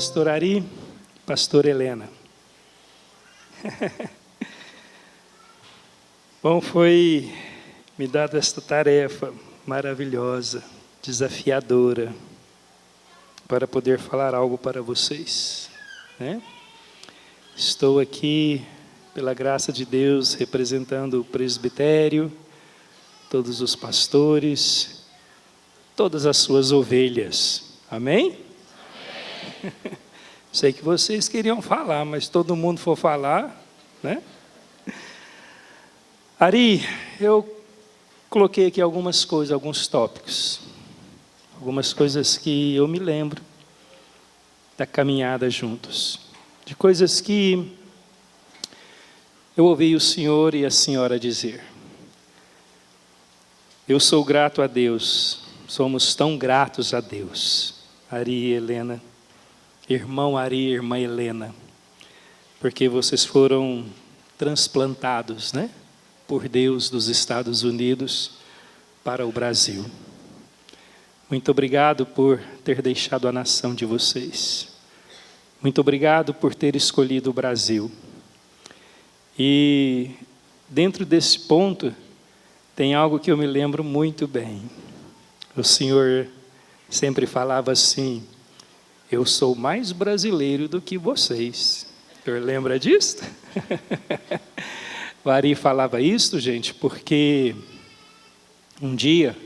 pastor Ari, pastor Helena. Bom, foi me dada esta tarefa maravilhosa, desafiadora, para poder falar algo para vocês, né? Estou aqui, pela graça de Deus, representando o presbitério, todos os pastores, todas as suas ovelhas. Amém? Amém. Sei que vocês queriam falar, mas todo mundo for falar, né? Ari, eu coloquei aqui algumas coisas, alguns tópicos, algumas coisas que eu me lembro da caminhada juntos, de coisas que eu ouvi o senhor e a senhora dizer. Eu sou grato a Deus, somos tão gratos a Deus, Ari e Helena, irmão Ari e irmã Helena, porque vocês foram transplantados, né, por Deus dos Estados Unidos para o Brasil. Muito obrigado por ter deixado a nação de vocês. Muito obrigado por ter escolhido o Brasil. E dentro desse ponto, tem algo que eu me lembro muito bem. O senhor sempre falava assim: eu sou mais brasileiro do que vocês. O senhor lembra disso? O Ari falava isso, gente, porque um dia,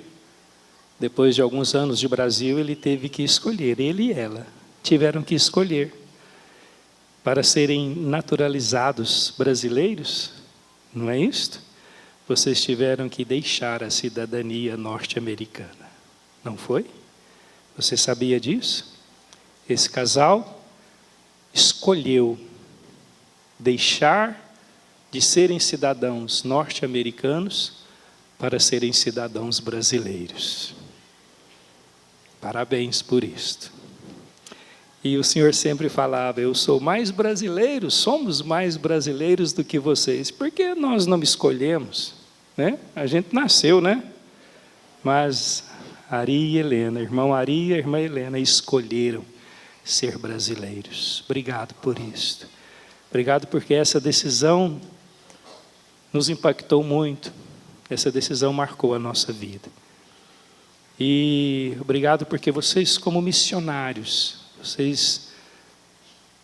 depois de alguns anos de Brasil, ele teve que escolher, ele e ela tiveram que escolher para serem naturalizados brasileiros, não é isto? Vocês tiveram que deixar a cidadania norte-americana, não foi? Você sabia disso? Esse casal escolheu deixar de serem cidadãos norte-americanos para serem cidadãos brasileiros. Parabéns por isto. E o senhor sempre falava: eu sou mais brasileiro, somos mais brasileiros do que vocês, porque nós não escolhemos, né? A gente nasceu, né? Mas Ari e Helena, irmão Ari e irmã Helena, escolheram ser brasileiros. Obrigado por isto. Obrigado porque essa decisão nos impactou muito. Essa decisão marcou a nossa vida. E obrigado porque vocês, como missionários, vocês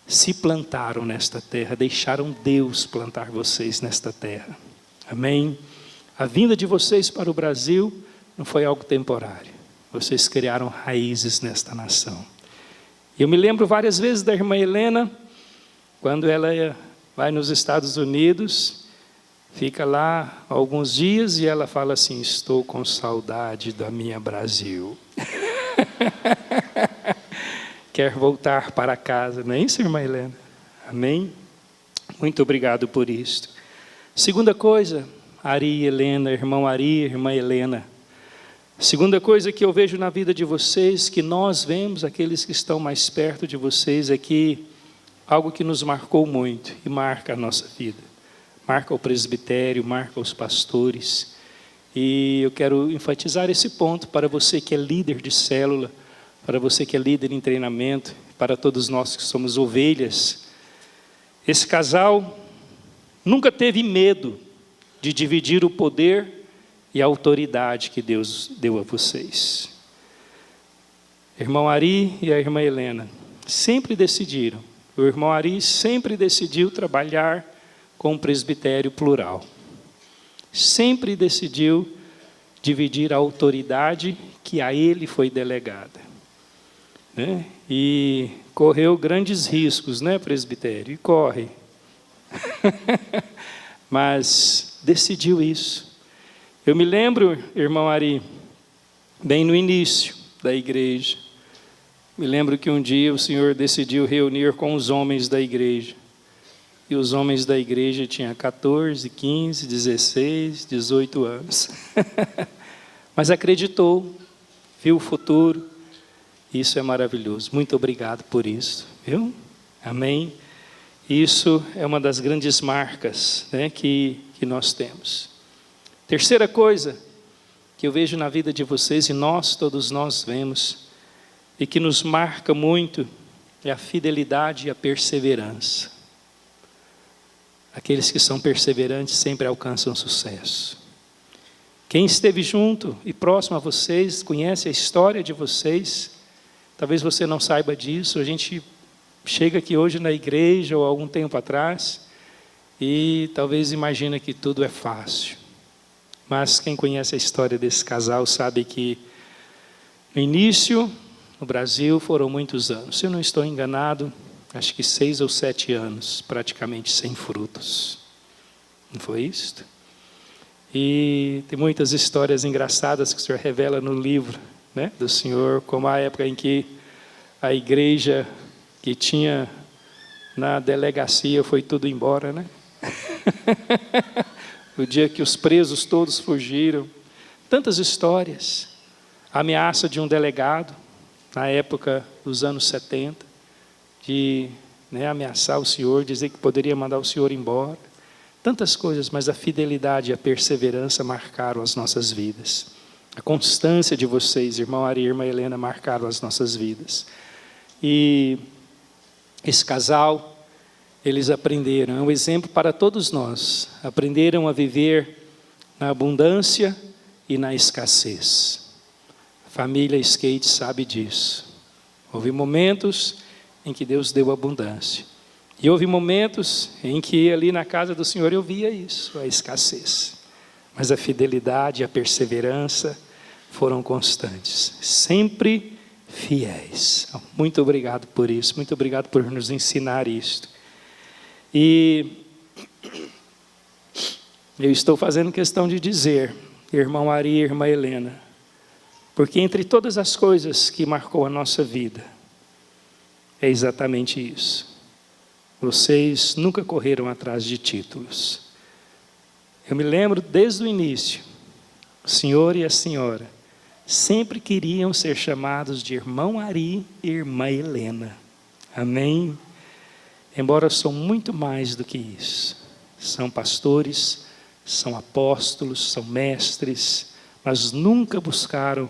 se plantaram nesta terra, deixaram Deus plantar vocês nesta terra. Amém? A vinda de vocês para o Brasil não foi algo temporário. Vocês criaram raízes nesta nação. Eu me lembro várias vezes da irmã Helena, quando ela vai nos Estados Unidos, fica lá alguns dias e ela fala assim: estou com saudade da minha Brasil. Quer voltar para casa, não é isso, irmã Helena? Amém? Muito obrigado por isto. Segunda coisa, Ari e Helena, irmão Ari, irmã Helena. Segunda coisa que eu vejo na vida de vocês, que nós vemos, aqueles que estão mais perto de vocês, é que algo que nos marcou muito e marca a nossa vida. Marca o presbitério, marca os pastores. E eu quero enfatizar esse ponto para você que é líder de célula, para você que é líder em treinamento, para todos nós que somos ovelhas. Esse casal nunca teve medo de dividir o poder e a autoridade que Deus deu a vocês. Irmão Ari e a irmã Helena sempre decidiram. O irmão Ari sempre decidiu trabalhar com um presbitério plural. Sempre decidiu dividir a autoridade que a ele foi delegada, né? E correu grandes riscos, né, presbitério? E corre. Mas decidiu isso. Eu me lembro, irmão Ari, bem no início da igreja, me lembro que um dia o senhor decidiu reunir com os homens da igreja. E os homens da igreja tinham 14, 15, 16, 18 anos. Mas acreditou, viu o futuro. Isso é maravilhoso. Muito obrigado por isso, viu? Amém? Isso é uma das grandes marcas, né, que nós temos. Terceira coisa que eu vejo na vida de vocês, e todos nós vemos, e que nos marca muito, é a fidelidade e a perseverança. Aqueles que são perseverantes sempre alcançam sucesso. Quem esteve junto e próximo a vocês, conhece a história de vocês, talvez você não saiba disso, a gente chega aqui hoje na igreja ou algum tempo atrás e talvez imagina que tudo é fácil. Mas quem conhece a história desse casal sabe que no início, no Brasil, foram muitos anos. Se eu não estou enganado, acho que 6 ou 7 anos, praticamente sem frutos. Não foi isso? E tem muitas histórias engraçadas que o Senhor revela no livro, né, do Senhor, como a época em que a igreja que tinha na delegacia foi tudo embora, né? O dia que os presos todos fugiram. Tantas histórias. A ameaça de um delegado, na época dos anos 70, de ameaçar o Senhor, dizer que poderia mandar o Senhor embora. Tantas coisas, mas a fidelidade e a perseverança marcaram as nossas vidas. A constância de vocês, irmão Ari e irmã Helena, marcaram as nossas vidas. E esse casal, eles aprenderam, é um exemplo para todos nós, aprenderam a viver na abundância e na escassez. A família Skate sabe disso. Houve momentos em que Deus deu abundância. E houve momentos em que ali na casa do Senhor eu via isso, a escassez. Mas a fidelidade e a perseverança foram constantes, sempre fiéis. Muito obrigado por isso, muito obrigado por nos ensinar isto. E eu estou fazendo questão de dizer, irmão Ari e irmã Helena, porque entre todas as coisas que marcou a nossa vida, é exatamente isso. Vocês nunca correram atrás de títulos. Eu me lembro desde o início, o senhor e a senhora sempre queriam ser chamados de irmão Ari e irmã Helena. Amém? Embora são muito mais do que isso. São pastores, são apóstolos, são mestres, mas nunca buscaram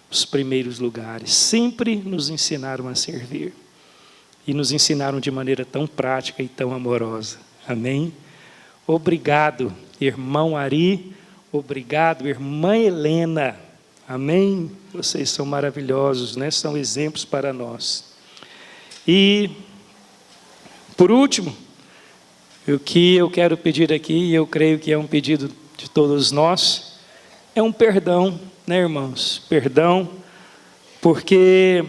os primeiros lugares. Sempre nos ensinaram a servir. E nos ensinaram de maneira tão prática e tão amorosa. Amém? Obrigado, irmão Ari. Obrigado, irmã Helena. Amém? Vocês são maravilhosos, né? São exemplos para nós. E, por último, o que eu quero pedir aqui, e eu creio que é um pedido de todos nós, é um perdão, né, irmãos? Perdão, porque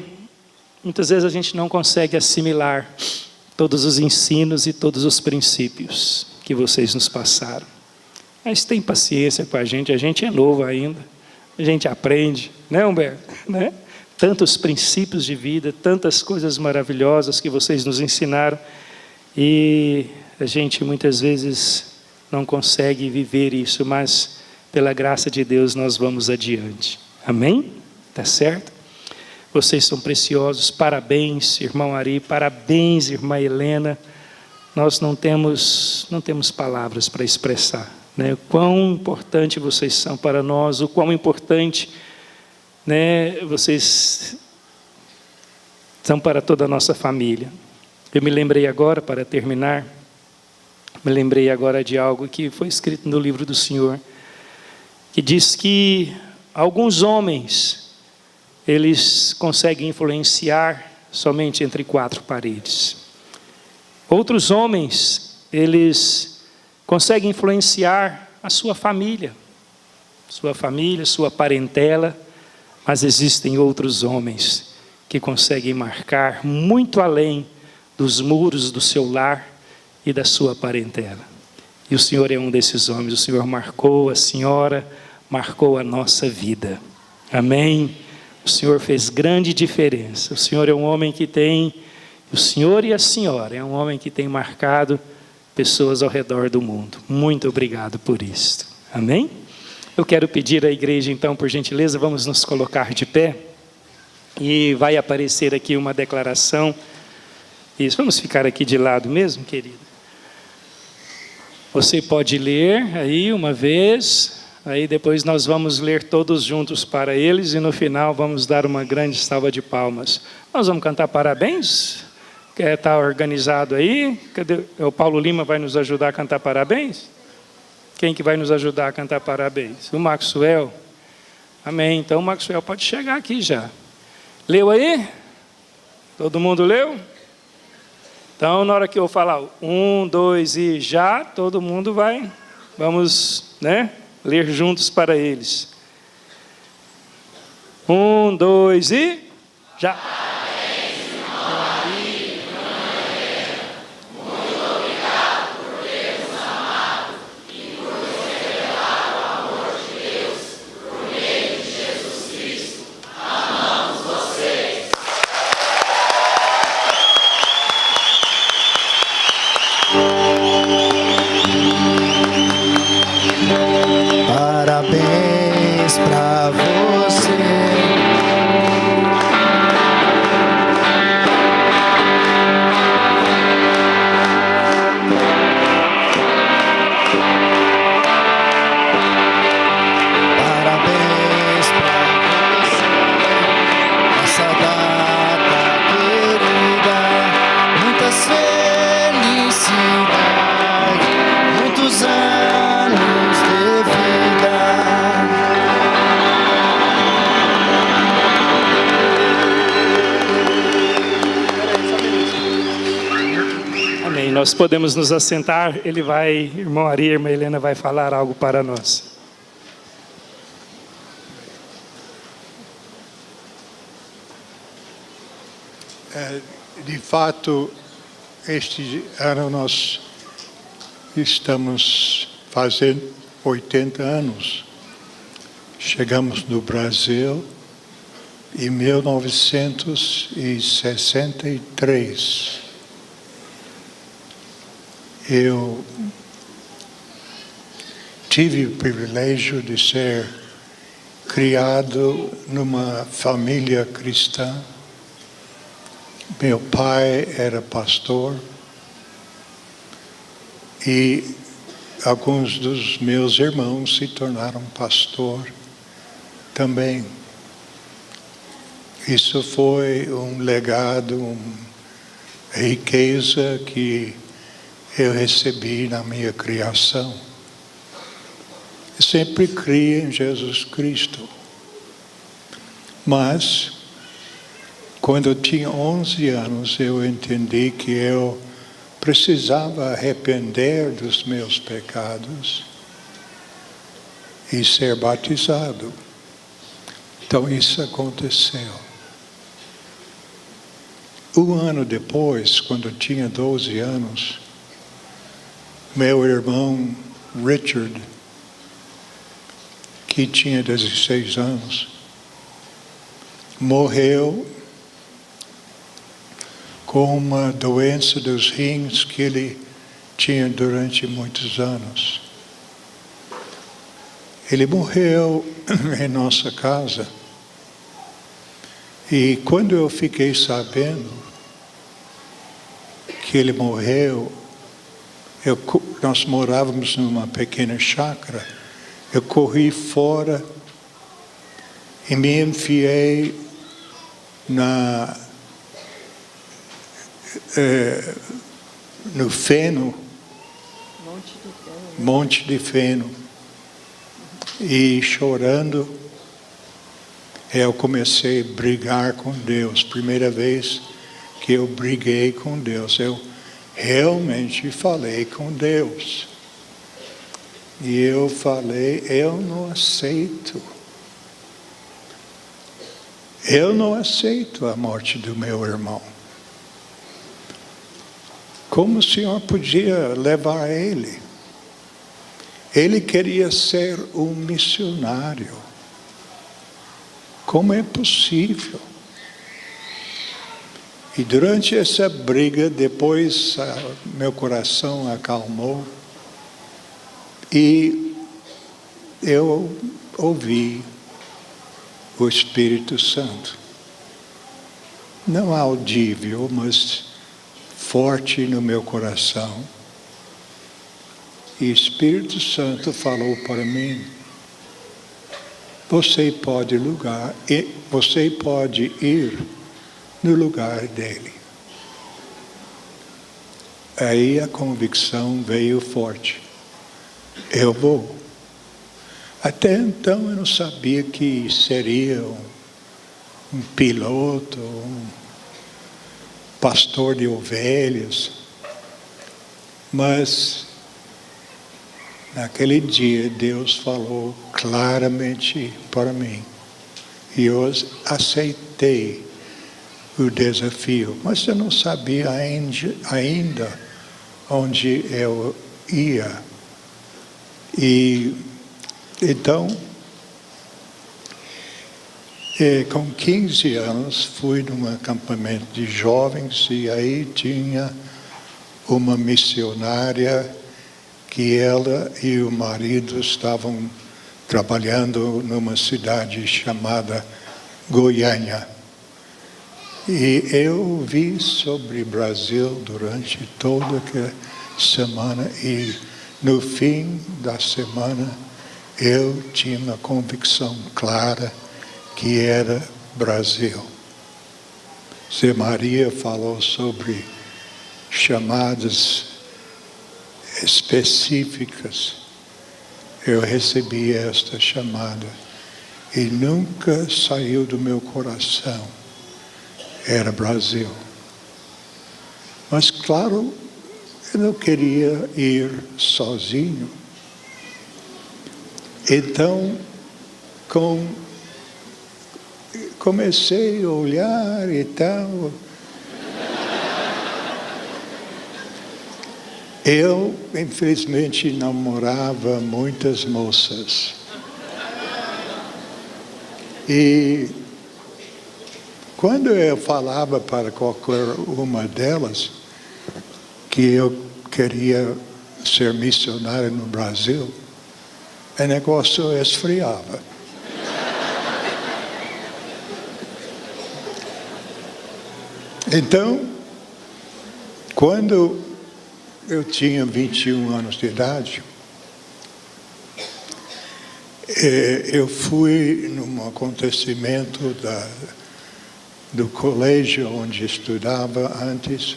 muitas vezes a gente não consegue assimilar todos os ensinos e todos os princípios que vocês nos passaram. Mas tem paciência com a gente é novo ainda, a gente aprende, né, Humberto? Né? Tantos princípios de vida, tantas coisas maravilhosas que vocês nos ensinaram, e a gente muitas vezes não consegue viver isso, mas pela graça de Deus nós vamos adiante. Amém? Tá certo? Vocês são preciosos, parabéns, irmão Ari, parabéns, irmã Helena. Nós não temos palavras para expressar, né, o quão importante vocês são para nós, o quão importante, né, vocês são para toda a nossa família. Eu me lembrei agora, para terminar, de algo que foi escrito no livro do Senhor, que diz que alguns homens, eles conseguem influenciar somente entre 4 paredes. Outros homens, eles conseguem influenciar a sua família, sua parentela, mas existem outros homens que conseguem marcar muito além dos muros do seu lar e da sua parentela. E o Senhor é um desses homens. O Senhor marcou a senhora, marcou a nossa vida. Amém? O Senhor fez grande diferença. O Senhor é um homem que tem, o Senhor e a senhora, é um homem que tem marcado pessoas ao redor do mundo. Muito obrigado por isso. Amém? Eu quero pedir à igreja, então, por gentileza, vamos nos colocar de pé. E vai aparecer aqui uma declaração. Isso, vamos ficar aqui de lado mesmo, querido? Você pode ler aí uma vez, aí depois nós vamos ler todos juntos para eles e no final vamos dar uma grande salva de palmas. Nós vamos cantar parabéns? Está organizado aí? Cadê? O Paulo Lima vai nos ajudar a cantar parabéns? Quem que vai nos ajudar a cantar parabéns? O Maxwell? Amém. Então o Maxwell pode chegar aqui já. Leu aí? Todo mundo leu? Então, na hora que eu falar 1, 2 e já, todo mundo vai. Vamos, né, ler juntos para eles. 1, 2 e já. Parabéns pra você. Parabéns pra você. Essa data querida, muitas felicidades, muitos anos de vida. Amém. Nós podemos nos assentar. Ele vai, irmão Ari, irmã Helena vai falar algo para nós. De fato, este ano nós estamos fazendo 80 anos. Chegamos no Brasil em 1963. Eu tive o privilégio de ser criado numa família cristã. Meu pai era pastor e alguns dos meus irmãos se tornaram pastor também. Isso foi um legado, uma riqueza que eu recebi na minha criação. Eu sempre criei em Jesus Cristo. Mas, quando eu tinha 11 anos, eu entendi que eu precisava arrepender dos meus pecados e ser batizado. Então, isso aconteceu. Um ano depois, quando eu tinha 12 anos, meu irmão Richard, que tinha 16 anos, morreu com uma doença dos rins que ele tinha durante muitos anos. Ele morreu em nossa casa. E quando eu fiquei sabendo que ele morreu, nós morávamos numa pequena chácara. Eu corri fora e me enfiei no feno, monte de feno, e chorando, eu comecei a brigar com Deus. Primeira vez que eu briguei com Deus, eu realmente falei com Deus. E eu falei, eu não aceito a morte do meu irmão. Como o Senhor podia levar ele? Ele queria ser um missionário. Como é possível? E durante essa briga, depois meu coração acalmou e eu ouvi o Espírito Santo. Não audível, mas forte no meu coração. E o Espírito Santo falou para mim: você pode ir no lugar dele. Aí a convicção veio forte. Eu vou. Até então eu não sabia que seria um piloto, um pastor de ovelhas. Mas naquele dia Deus falou claramente para mim. E eu aceitei o desafio. Mas eu não sabia ainda onde eu ia. E então, com 15 anos, fui num acampamento de jovens e aí tinha uma missionária que ela e o marido estavam trabalhando numa cidade chamada Goiânia. E eu vi sobre o Brasil durante toda aquela semana e no fim da semana eu tinha uma convicção clara que era Brasil. Zé Maria falou sobre chamadas específicas. Eu recebi esta chamada e nunca saiu do meu coração. Era Brasil. Mas claro, eu não queria ir sozinho. Então, comecei a olhar e tal. Eu, infelizmente, namorava muitas moças. E quando eu falava para qualquer uma delas que eu queria ser missionário no Brasil, o negócio esfriava. Então, quando eu tinha 21 anos de idade, eu fui num acontecimento do colégio onde estudava antes,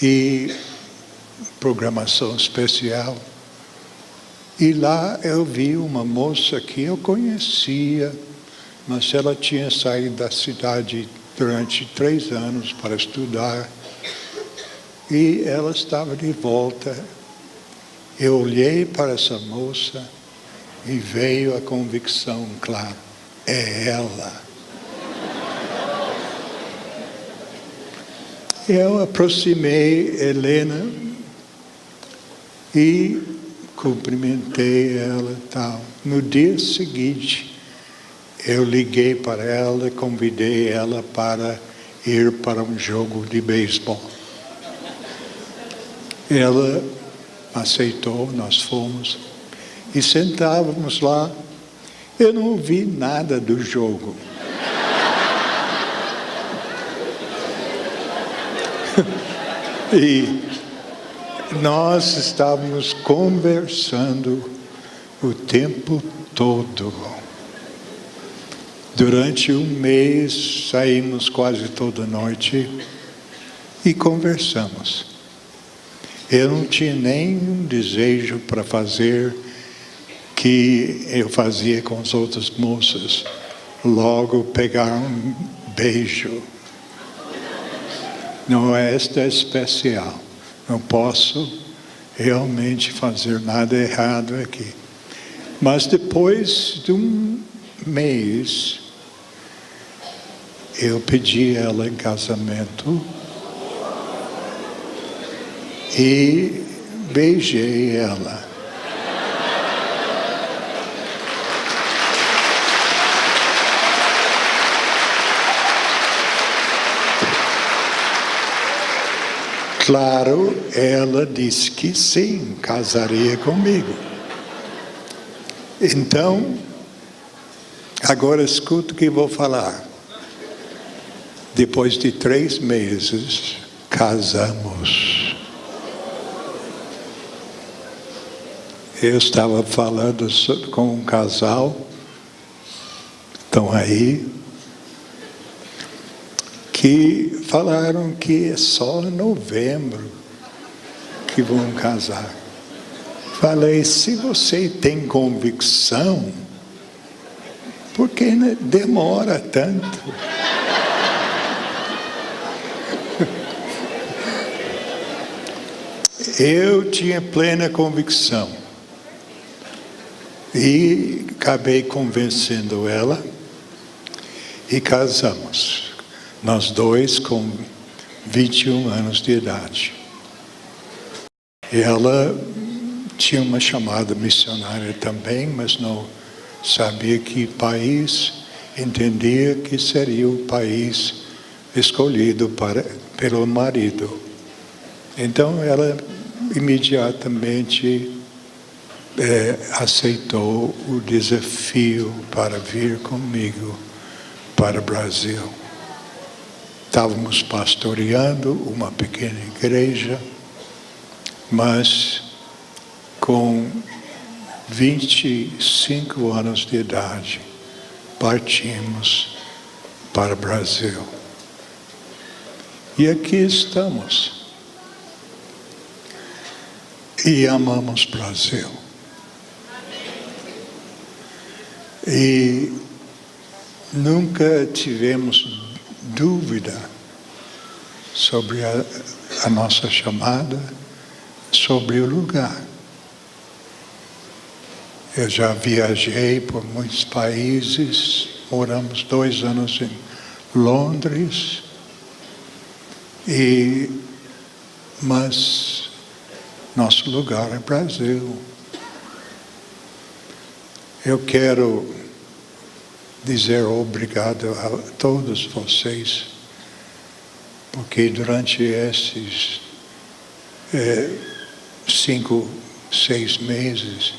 e programação especial. E lá eu vi uma moça que eu conhecia, mas ela tinha saído da cidade durante 3 anos para estudar. E ela estava de volta. Eu olhei para essa moça e veio a convicção clara. É ela. Eu aproximei Helena e cumprimentei ela e tal. No dia seguinte, eu liguei para ela e convidei ela para ir para um jogo de beisebol. Ela aceitou, nós fomos e sentávamos lá. Eu não ouvi nada do jogo. E nós estávamos conversando o tempo todo. Durante um mês, saímos quase toda noite e conversamos. Eu não tinha nenhum desejo para fazer que eu fazia com as outras moças. Logo pegar um beijo. Não, esta é especial. Não posso realmente fazer nada errado aqui. Mas depois de um mês, eu pedi ela em casamento e beijei ela. Claro, ela disse que sim, casaria comigo. Então, agora escuta o que vou falar. Depois de 3 meses, casamos. Eu estava falando com um casal, estão aí, que que falaram que é só em novembro que vão casar. Falei, se você tem convicção, por que demora tanto? Eu tinha plena convicção e acabei convencendo ela e casamos. Nós dois com 21 anos de idade. E ela tinha uma chamada missionária também, mas não sabia que país, entendia que seria o país escolhido pelo marido. Então ela imediatamente aceitou o desafio para vir comigo para o Brasil. Estávamos pastoreando uma pequena igreja, mas com 25 anos de idade, partimos para o Brasil. E aqui estamos. E amamos o Brasil. E nunca tivemos dúvida sobre a nossa chamada, sobre o lugar. Eu já viajei por muitos países, moramos 2 anos em Londres, mas nosso lugar é Brasil. Eu quero dizer obrigado a todos vocês, porque durante esses 5, 6 meses,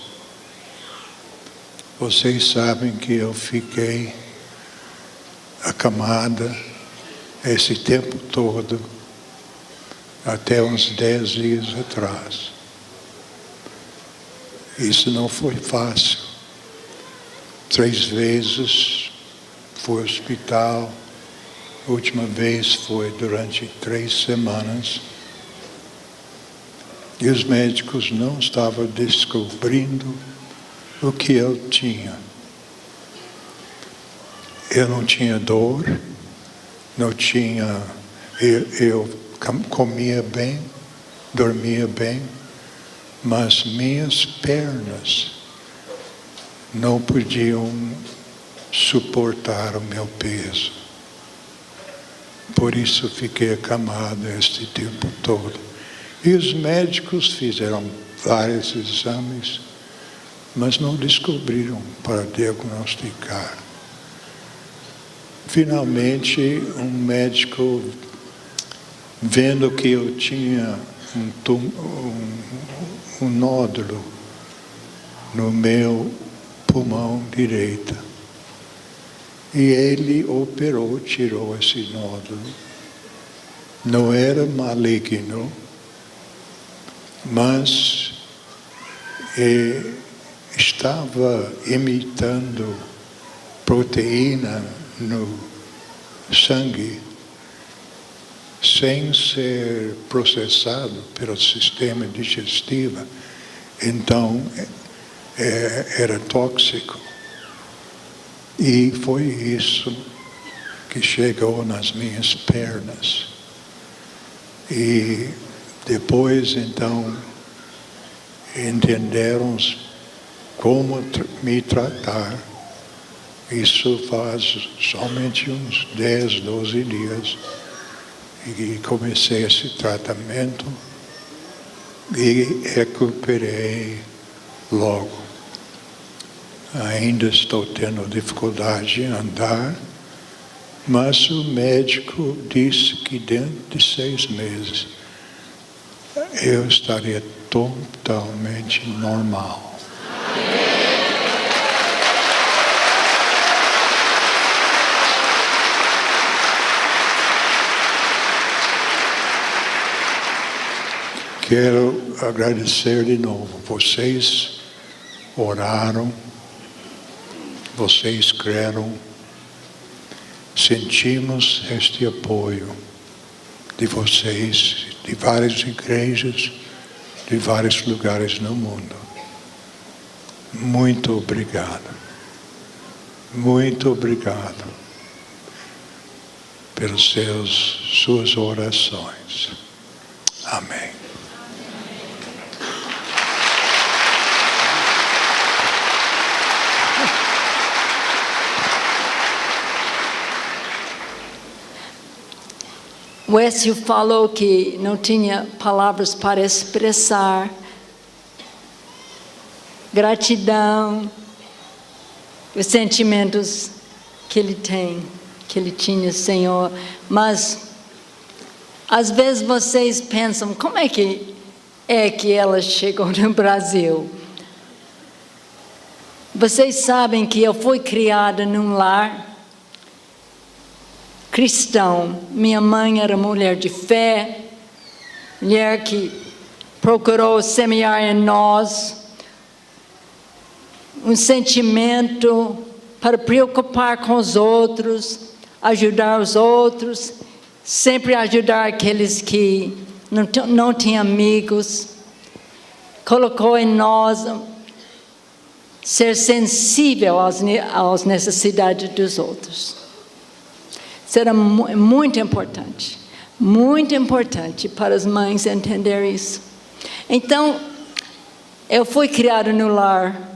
vocês sabem que eu fiquei acamada esse tempo todo, até uns 10 dias atrás. Isso não foi fácil. 3 vezes fui ao hospital, a última vez foi durante 3 semanas. E os médicos não estavam descobrindo o que eu tinha. Eu não tinha dor, não tinha... Eu comia bem, dormia bem, mas minhas pernas não podiam suportar o meu peso. Por isso fiquei acamado este tempo todo. E os médicos fizeram vários exames, mas não descobriram para diagnosticar. Finalmente, um médico, vendo que eu tinha um nódulo no meu pulmão direito, e ele operou, tirou esse nódulo. Não era maligno, mas estava imitando proteína no sangue, sem ser processado pelo sistema digestivo. Então, era tóxico. E foi isso que chegou nas minhas pernas. E depois, então, entenderam como me tratar. Isso faz somente uns 10, 12 dias. E comecei esse tratamento e recuperei logo. Ainda estou tendo dificuldade em andar, mas o médico disse que dentro de 6 meses eu estaria totalmente normal. Quero agradecer de novo. Vocês oraram, vocês creram, sentimos este apoio de vocês, de várias igrejas, de vários lugares no mundo. Muito obrigado. Muito obrigado pelas suas orações. Amém. O Écio falou que não tinha palavras para expressar gratidão, os sentimentos que ele tem, que ele tinha, Senhor. Mas, às vezes vocês pensam, como é que ela chegou no Brasil? Vocês sabem que eu fui criada num lar cristão. Minha mãe era mulher de fé, mulher que procurou semear em nós um sentimento para preocupar com os outros, ajudar os outros, sempre ajudar aqueles que não tinham amigos. Colocou em nós ser sensível às necessidades dos outros. Isso era muito importante para as mães entender isso. Então, eu fui criada no lar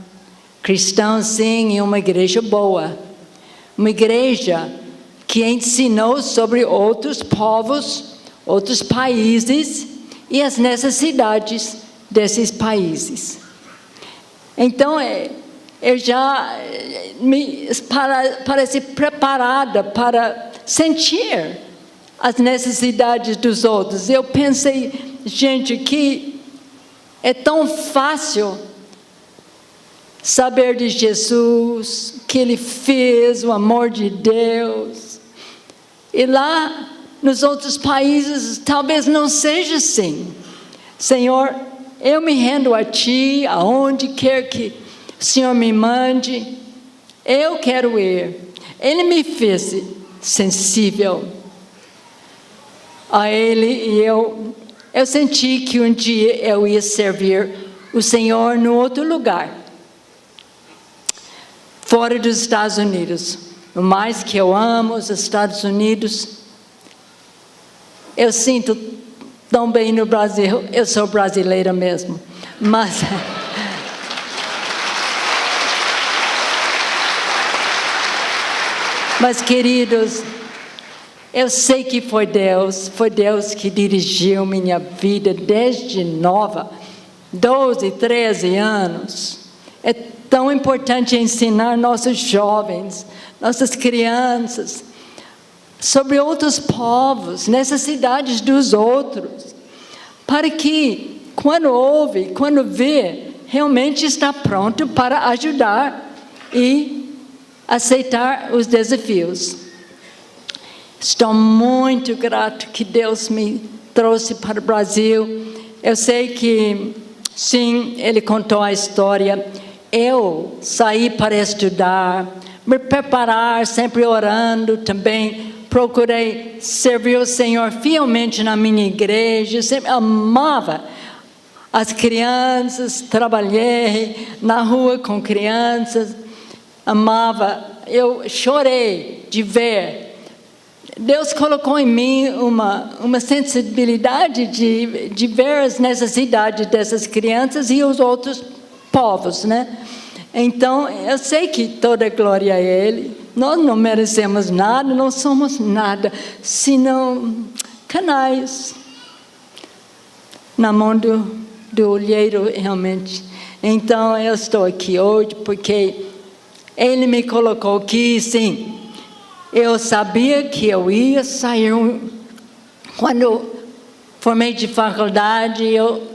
cristão, sim, em uma igreja boa, uma igreja que ensinou sobre outros povos, outros países e as necessidades desses países. Então, eu já me pareci preparada para sentir as necessidades dos outros. Eu pensei, gente, que é tão fácil saber de Jesus, que Ele fez, o amor de Deus. E lá, nos outros países, talvez não seja assim. Senhor, eu me rendo a Ti, aonde quer que o Senhor me mande, eu quero ir. Ele me fez sensível a Ele, e eu senti que um dia eu ia servir o Senhor no outro lugar, fora dos Estados Unidos. O mais que eu amo os Estados Unidos, eu sinto tão bem no Brasil. Eu sou brasileira mesmo, mas queridos, eu sei que foi Deus que dirigiu minha vida desde nova, 12, 13 anos. É tão importante ensinar nossos jovens, nossas crianças, sobre outros povos, necessidades dos outros, para que, quando vê, realmente está pronto para ajudar e aceitar os desafios. Estou muito grato que Deus me trouxe para o Brasil. Eu sei que, sim, Ele contou a história. Eu saí para estudar, me preparar, sempre orando também. Procurei servir o Senhor fielmente na minha igreja. Sempre amava as crianças, trabalhei na rua com crianças. Amava, eu chorei de ver. Deus colocou em mim uma sensibilidade de ver as necessidades dessas crianças e os outros povos, né? Então, eu sei que toda glória a Ele. Nós não merecemos nada, não somos nada, senão canais na mão do olheiro, realmente. Então, eu estou aqui hoje porque Ele me colocou aqui, sim. Eu sabia que eu ia sair. Quando formei de faculdade, eu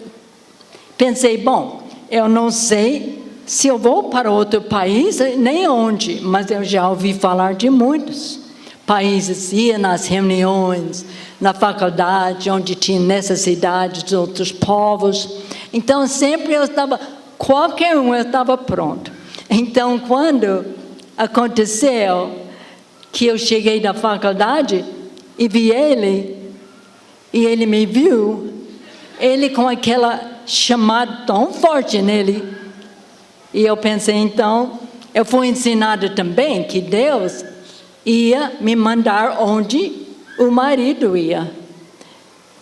pensei, bom, eu não sei se eu vou para outro país, nem onde, mas eu já ouvi falar de muitos países, ia nas reuniões, na faculdade, onde tinha necessidade de outros povos. Então, sempre eu estava pronto. Então, quando aconteceu que eu cheguei da faculdade e vi ele, e ele me viu, ele com aquela chamada tão forte nele. E eu pensei, então, eu fui ensinada também que Deus ia me mandar onde o marido ia.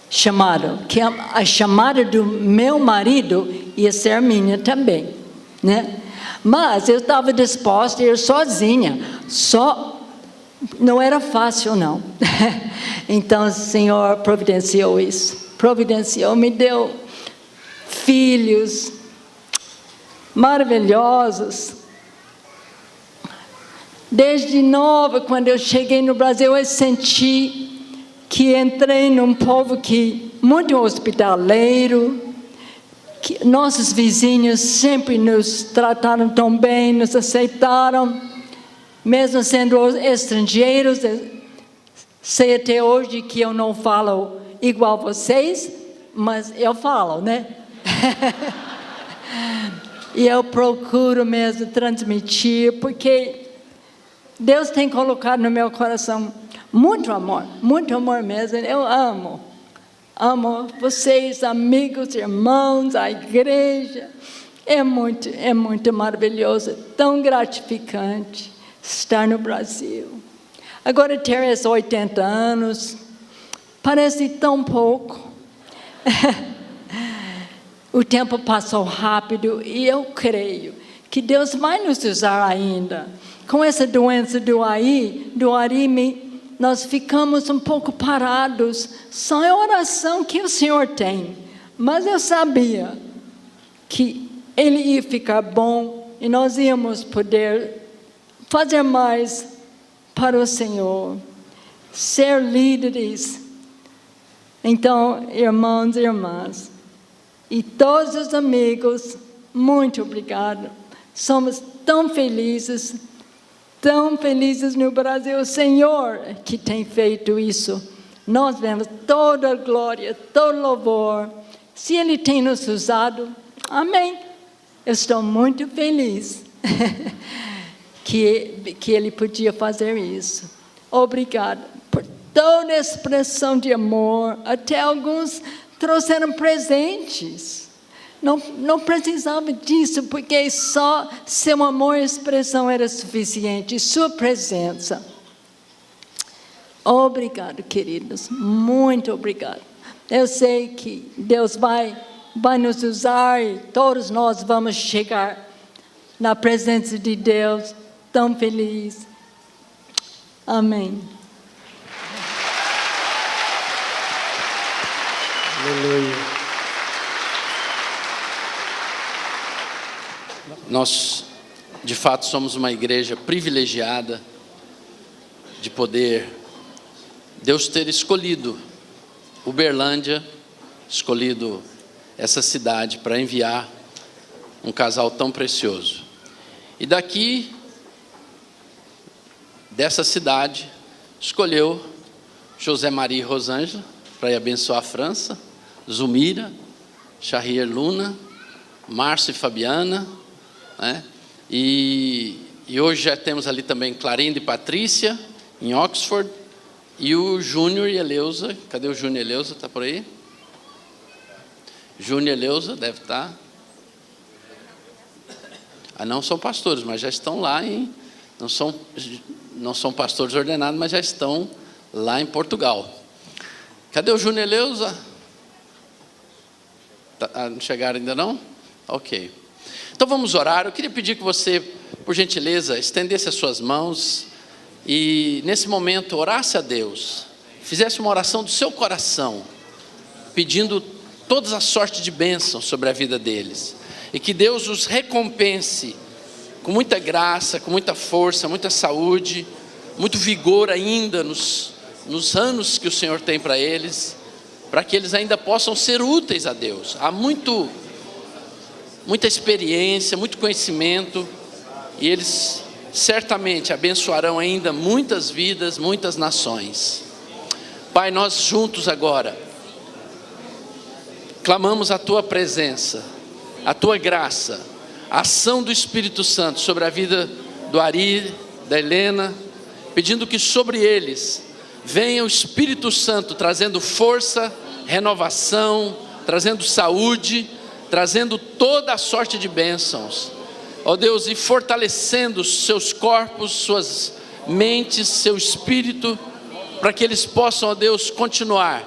Chamado, que a chamada do meu marido ia ser minha também, né? Mas eu estava disposta a ir sozinha, não era fácil não. Então o Senhor providenciou isso, me deu filhos maravilhosos. Desde nova, quando eu cheguei no Brasil, eu senti que entrei num povo muito hospitaleiro, que nossos vizinhos sempre nos trataram tão bem, nos aceitaram, mesmo sendo estrangeiros. Sei até hoje que eu não falo igual vocês, mas eu falo, né? E eu procuro mesmo transmitir, porque Deus tem colocado no meu coração muito amor mesmo. Eu amo vocês, amigos, irmãos, a igreja. É muito maravilhoso, tão gratificante estar no Brasil. Agora ter esses 80 anos, parece tão pouco. O tempo passou rápido e eu creio que Deus vai nos usar ainda. Com essa doença do Ari, nós ficamos um pouco parados, só a oração que o Senhor tem. Mas eu sabia que Ele ia ficar bom e nós íamos poder fazer mais para o Senhor, ser líderes. Então, irmãos e irmãs, e todos os amigos, muito obrigado. Somos tão felizes no Brasil. O Senhor que tem feito isso. Nós vemos toda a glória, todo louvor. Se Ele tem nos usado, amém. Eu estou muito feliz que Ele podia fazer isso. Obrigada por toda a expressão de amor. Até alguns trouxeram presentes. Não precisava disso, porque só seu amor e expressão era suficiente, sua presença. Obrigado, queridos, muito obrigado. Eu sei que Deus vai nos usar e todos nós vamos chegar na presença de Deus tão feliz. Amém. Aleluia. Nós, de fato, somos uma igreja privilegiada de poder Deus ter escolhido Uberlândia, escolhido essa cidade para enviar um casal tão precioso. E daqui, dessa cidade, escolheu José Maria e Rosângela para ir abençoar a França, Zumira, Charrier Luna, Márcio e Fabiana, né? E hoje já temos ali também Clarinda e Patrícia, em Oxford, e o Júnior e Eleusa. Cadê o Júnior e Eleusa? Está por aí? Júnior e Eleusa deve estar. Não são pastores, mas já estão lá não são pastores ordenados, mas já estão lá em Portugal. Cadê o Júnior e Eleusa? Não chegaram ainda não? Ok. Então vamos orar. Eu queria pedir que você, por gentileza, estendesse as suas mãos e nesse momento orasse a Deus, fizesse uma oração do seu coração, pedindo toda a sorte de bênção sobre a vida deles, e que Deus os recompense com muita graça, com muita força, muita saúde, muito vigor ainda nos anos que o Senhor tem para eles, para que eles ainda possam ser úteis a Deus. Há muita experiência, muito conhecimento, e eles certamente abençoarão ainda muitas vidas, muitas nações. Pai, nós juntos agora clamamos a Tua presença, a Tua graça, a ação do Espírito Santo sobre a vida do Ari, da Helena, pedindo que sobre eles venha o Espírito Santo, trazendo força, renovação, trazendo saúde, trazendo toda a sorte de bênçãos, ó Deus, e fortalecendo seus corpos, suas mentes, seu espírito, para que eles possam, ó Deus, continuar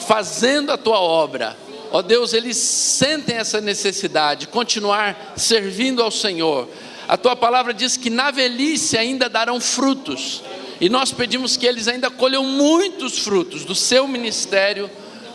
fazendo a tua obra. Ó Deus, eles sentem essa necessidade, continuar servindo ao Senhor. A tua palavra diz que na velhice ainda darão frutos, e nós pedimos que eles ainda colham muitos frutos do seu ministério,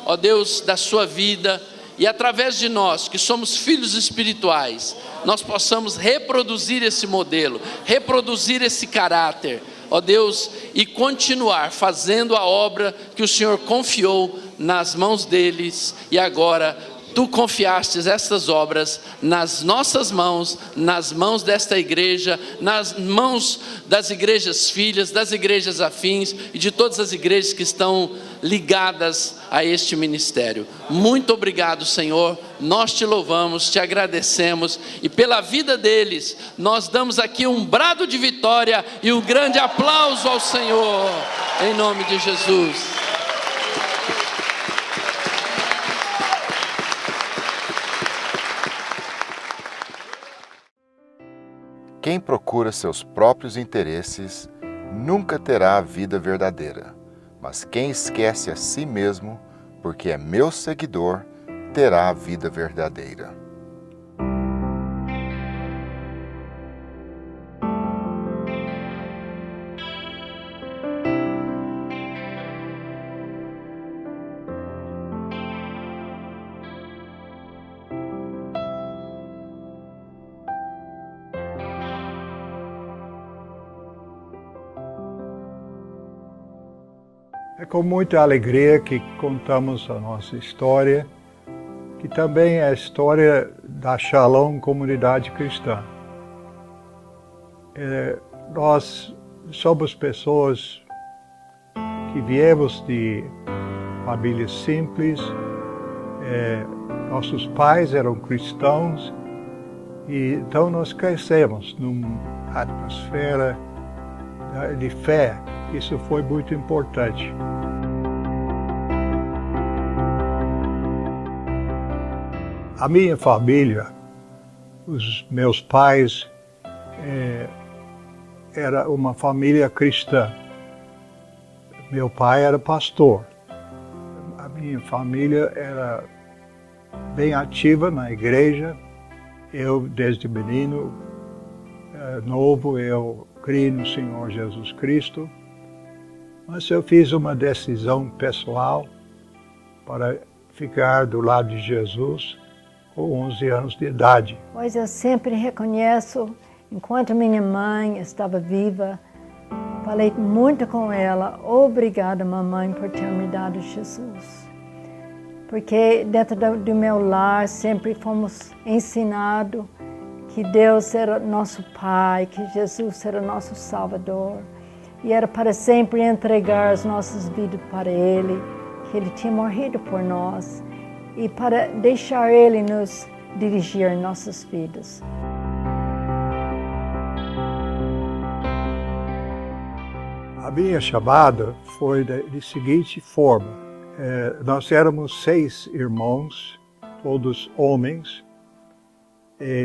ó Deus, da sua vida, e através de nós, que somos filhos espirituais, nós possamos reproduzir esse modelo, reproduzir esse caráter, ó Deus, e continuar fazendo a obra que o Senhor confiou nas mãos deles, e agora Tu confiastes estas obras nas nossas mãos, nas mãos desta igreja, nas mãos das igrejas filhas, das igrejas afins e de todas as igrejas que estão ligadas a este ministério. Muito obrigado, Senhor, nós te louvamos, te agradecemos, e pela vida deles, nós damos aqui um brado de vitória e um grande aplauso ao Senhor, em nome de Jesus. Quem procura seus próprios interesses nunca terá a vida verdadeira, mas quem esquece a si mesmo, porque é meu seguidor, terá a vida verdadeira. É com muita alegria que contamos a nossa história, que também é a história da Shalom Comunidade Cristã. Nós somos pessoas que viemos de famílias simples, nossos pais eram cristãos, e então nós crescemos numa atmosfera de fé. Isso foi muito importante. A minha família, os meus pais, era uma família cristã. Meu pai era pastor. A minha família era bem ativa na igreja. Eu, desde menino, novo, eu criei no Senhor Jesus Cristo. Mas eu fiz uma decisão pessoal para ficar do lado de Jesus com 11 anos de idade. Pois eu sempre reconheço, enquanto minha mãe estava viva, falei muito com ela, obrigada mamãe por ter me dado Jesus. Porque dentro do meu lar sempre fomos ensinados que Deus era nosso Pai, que Jesus era nosso Salvador. E era para sempre entregar as nossas vidas para Ele, que Ele tinha morrido por nós, e para deixar Ele nos dirigir em nossas vidas. A minha chamada foi da seguinte forma. Nós éramos 6 irmãos, todos homens.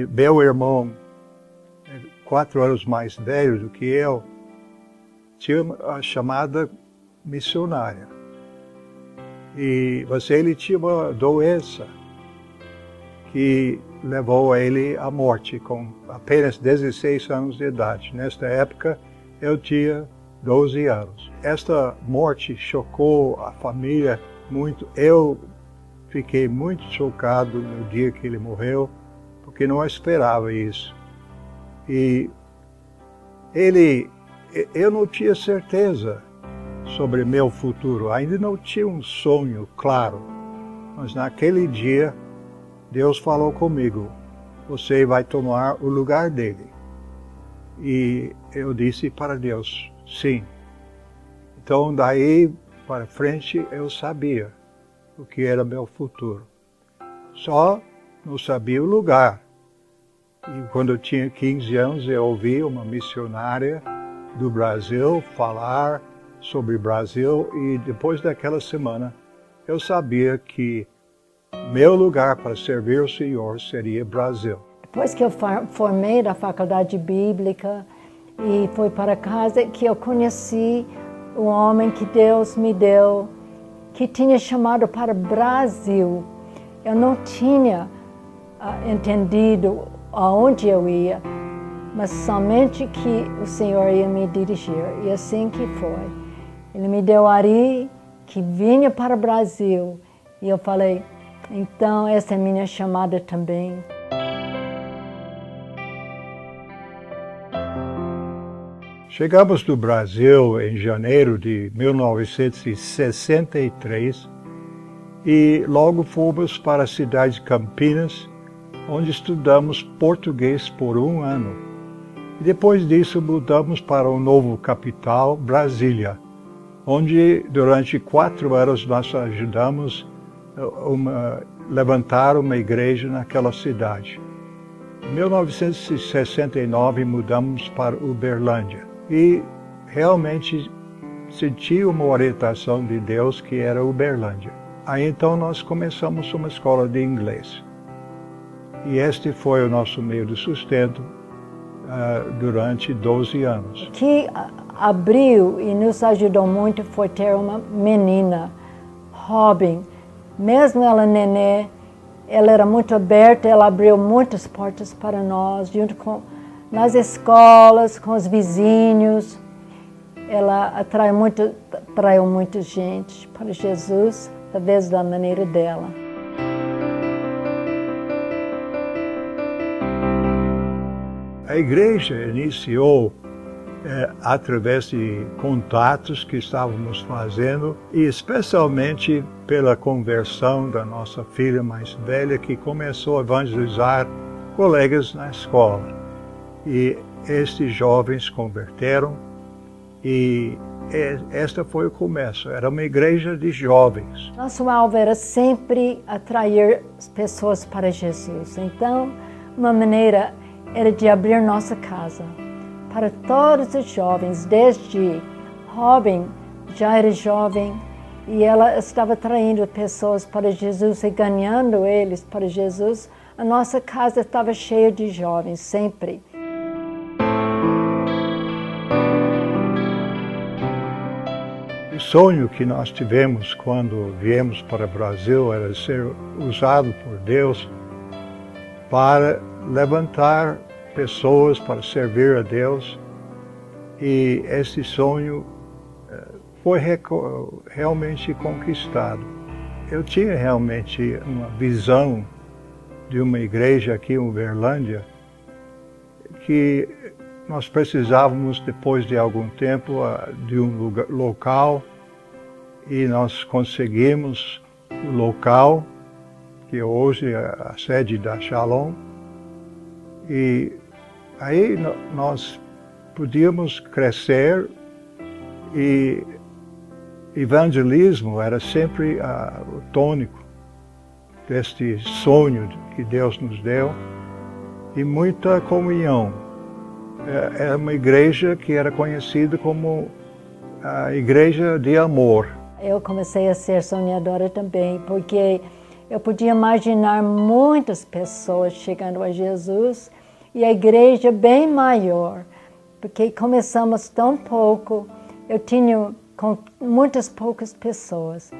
Meu irmão, 4 anos mais velho do que eu, tinha a chamada missionária. Mas ele tinha uma doença que levou ele à morte com apenas 16 anos de idade. Nesta época, eu tinha 12 anos. Esta morte chocou a família muito. Eu fiquei muito chocado no dia que ele morreu, porque não esperava isso. E eu não tinha certeza sobre meu futuro, ainda não tinha um sonho claro, mas naquele dia Deus falou comigo, você vai tomar o lugar dele. E eu disse para Deus, sim. Então daí para frente eu sabia o que era meu futuro, só não sabia o lugar. E quando eu tinha 15 anos eu ouvi uma missionária do Brasil, falar sobre o Brasil, e depois daquela semana eu sabia que meu lugar para servir o Senhor seria Brasil. Depois que eu formei da faculdade bíblica e fui para casa, que eu conheci o homem que Deus me deu, que tinha chamado para o Brasil. Eu não tinha entendido aonde eu ia, mas somente que o Senhor ia me dirigir, e assim que foi. Ele me deu Ari, que vinha para o Brasil, e eu falei, então essa é minha chamada também. Chegamos no Brasil em janeiro de 1963 e logo fomos para a cidade de Campinas, onde estudamos português por 1 ano. E depois disso mudamos para o novo capital, Brasília, onde durante 4 anos nós ajudamos a levantar uma igreja naquela cidade. Em 1969 mudamos para Uberlândia e realmente senti uma orientação de Deus que era Uberlândia. Aí então nós começamos uma escola de inglês. E este foi o nosso meio de sustento durante 12 anos. O que abriu e nos ajudou muito foi ter uma menina, Robin. Mesmo ela nenê, ela era muito aberta, ela abriu muitas portas para nós, junto com nas escolas, com os vizinhos. Ela atraiu muita gente para Jesus, através da maneira dela. A igreja iniciou através de contatos que estávamos fazendo e especialmente pela conversão da nossa filha mais velha, que começou a evangelizar colegas na escola. E estes jovens converteram e este foi o começo. Era uma igreja de jovens. Nosso alvo era sempre atrair as pessoas para Jesus. Então, uma maneira era de abrir nossa casa para todos os jovens, desde Robin já era jovem e ela estava atraindo pessoas para Jesus e ganhando eles para Jesus. A nossa casa estava cheia de jovens, sempre. O sonho que nós tivemos quando viemos para o Brasil era ser usado por Deus para levantar pessoas para servir a Deus, e esse sonho foi realmente conquistado. Eu tinha realmente uma visão de uma igreja aqui em Uberlândia que nós precisávamos, depois de algum tempo, de um local, e nós conseguimos o local, que hoje é a sede da Shalom, e aí nós podíamos crescer, e evangelismo era sempre o tônico deste sonho que Deus nos deu, e muita comunhão. Era uma igreja que era conhecida como a igreja de amor. Eu comecei a ser sonhadora também, porque eu podia imaginar muitas pessoas chegando a Jesus e a igreja bem maior, porque começamos tão pouco, eu tinha com muitas poucas pessoas.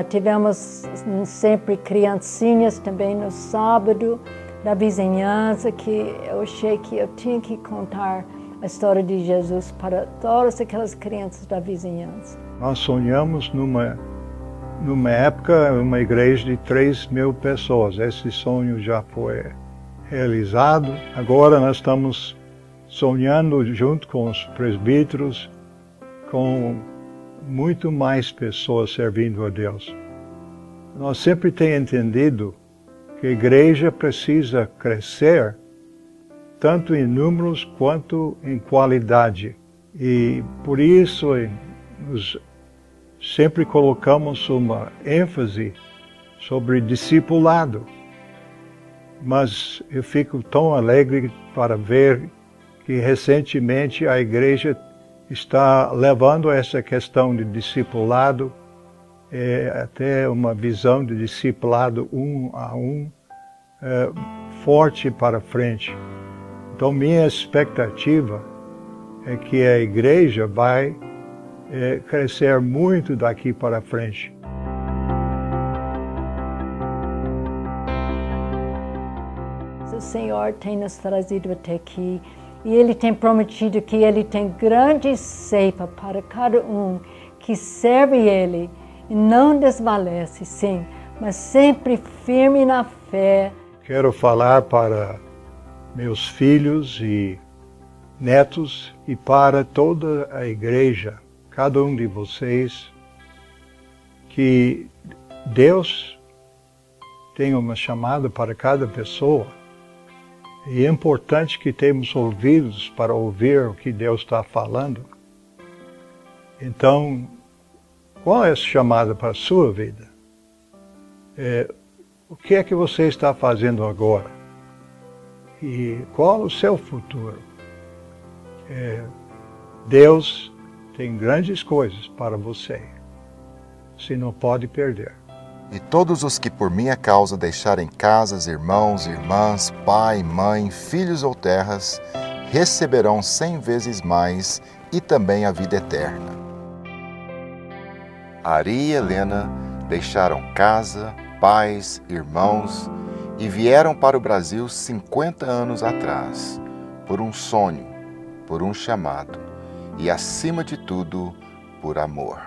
Tivemos sempre criancinhas também no sábado, da vizinhança, que eu achei que eu tinha que contar a história de Jesus para todas aquelas crianças da vizinhança. Nós sonhamos numa época uma igreja de 3.000 pessoas. Esse sonho já foi realizado. Agora nós estamos sonhando junto com os presbíteros com muito mais pessoas servindo a Deus. Nós sempre temos entendido que a igreja precisa crescer tanto em números quanto em qualidade. E por isso nós sempre colocamos uma ênfase sobre discipulado. Mas eu fico tão alegre para ver que recentemente a igreja está levando essa questão de discipulado, até uma visão de discipulado um a um, forte para frente. Então minha expectativa é que a igreja vai crescer muito daqui para frente. O Senhor tem nos trazido até aqui e Ele tem prometido que Ele tem grande ceifa para cada um que serve Ele e não desvalece, sim, mas sempre firme na fé. Quero falar para meus filhos e netos e para toda a igreja, cada um de vocês, que Deus tem uma chamada para cada pessoa. E é importante que temos ouvidos para ouvir o que Deus está falando. Então, qual é essa chamada para a sua vida? O que é que você está fazendo agora? E qual o seu futuro? Deus tem grandes coisas para você. Você não pode perder. E todos os que por minha causa deixarem casas, irmãos, irmãs, pai, mãe, filhos ou terras, receberão 100 vezes mais e também a vida eterna. Ari e Helena deixaram casa, pais, irmãos e vieram para o Brasil 50 anos atrás, por um sonho, por um chamado e, acima de tudo, por amor.